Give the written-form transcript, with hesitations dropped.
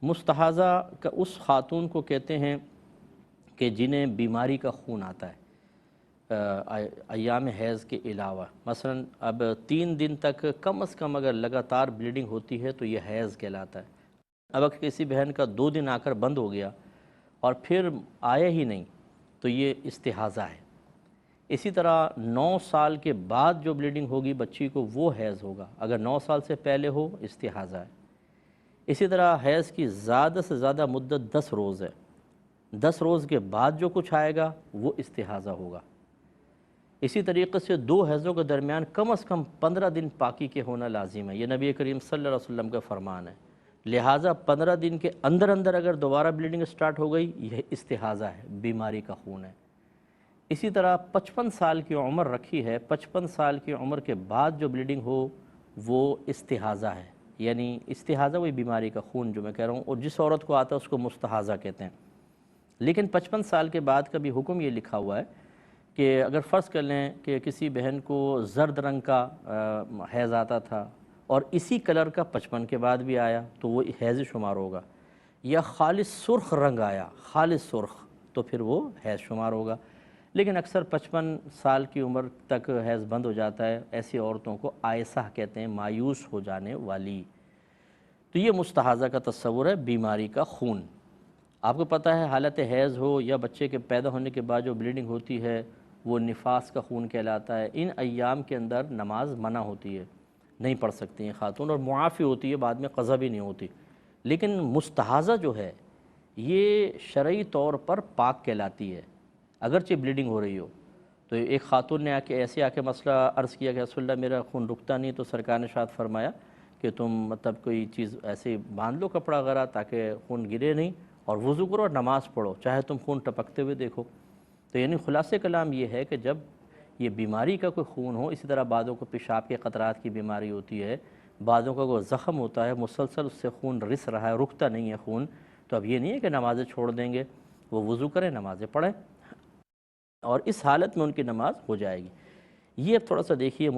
مستحاضہ کا اس خاتون کو کہتے ہیں کہ جنہیں بیماری کا خون آتا ہے ایام حیض کے علاوہ، مثلا اب 3 دن تک کم از کم اگر لگاتار بلیڈنگ ہوتی ہے تو یہ حیض کہلاتا ہے۔ اب اگر کسی بہن کا 2 دن آ کر بند ہو گیا اور پھر آیا ہی نہیں تو یہ استحاضہ ہے۔ اسی طرح 9 سال کے بعد جو بلیڈنگ ہوگی بچی کو وہ حیض ہوگا، اگر 9 سال سے پہلے ہو استحاضہ ہے۔ اسی طرح حیض کی زیادہ سے زیادہ مدت 10 روز ہے، 10 روز کے بعد جو کچھ آئے گا وہ استحاضہ ہوگا۔ اسی طریقے سے 2 حیضوں کے درمیان کم از کم 15 دن پاکی کے ہونا لازم ہے، یہ نبی کریم صلی اللہ علیہ وسلم کا فرمان ہے۔ لہٰذا 15 دن کے اندر اگر دوبارہ بلیڈنگ سٹارٹ ہو گئی یہ استحاضہ ہے، بیماری کا خون ہے۔ اسی طرح 55 سال کی عمر رکھی ہے، 55 سال کی عمر کے بعد جو بلیڈنگ ہو وہ استحاضہ ہے، یعنی استحاضہ وہی بیماری کا خون جو میں کہہ رہا ہوں، اور جس عورت کو آتا ہے اس کو مستحاضہ کہتے ہیں۔ لیکن 55 سال کے بعد کا بھی حکم یہ لکھا ہوا ہے کہ اگر فرض کر لیں کہ کسی بہن کو زرد رنگ کا حیض آتا تھا اور اسی کلر کا 55 کے بعد بھی آیا تو وہ حیض شمار ہوگا، یا خالص سرخ رنگ آیا، خالص سرخ، تو پھر وہ حیض شمار ہوگا۔ لیکن اکثر 55 سال کی عمر تک حیض بند ہو جاتا ہے، ایسی عورتوں کو آئسہ کہتے ہیں، مایوس ہو جانے والی۔ تو یہ مستحاضہ کا تصور ہے، بیماری کا خون۔ آپ کو پتہ ہے حالت حیض ہو یا بچے کے پیدا ہونے کے بعد جو بلیڈنگ ہوتی ہے وہ نفاس کا خون کہلاتا ہے۔ ان ایام کے اندر نماز منع ہوتی ہے، نہیں پڑھ سکتی ہیں خاتون، اور معافی ہوتی ہے، بعد میں قضا بھی نہیں ہوتی۔ لیکن مستحاضہ جو ہے یہ شرعی طور پر پاک کہلاتی ہے، اگرچہ بلیڈنگ ہو رہی ہو۔ تو ایک خاتون نے ایسے آ کے مسئلہ عرض کیا کہ رسول اللہ میرا خون رکتا نہیں، تو سرکار نے ارشاد فرمایا کہ تم مطلب کوئی چیز ایسے باندھ لو کپڑا وغیرہ تاکہ خون گرے نہیں، اور وضو کرو اور نماز پڑھو، چاہے تم خون ٹپکتے ہوئے دیکھو۔ تو یعنی خلاصہ کلام یہ ہے کہ جب یہ بیماری کا کوئی خون ہو، اسی طرح بعضوں کو پیشاب کے قطرات کی بیماری ہوتی ہے، بعضوں کا کوئی زخم ہوتا ہے، مسلسل اس سے خون رس رہا ہے، رکتا نہیں ہے خون، تو اب یہ نہیں ہے کہ نمازیں چھوڑ دیں گے، وہ وضو کریں، نمازیں پڑھیں، اور اس حالت میں ان کی نماز ہو جائے گی۔ یہ اب تھوڑا سا دیکھیے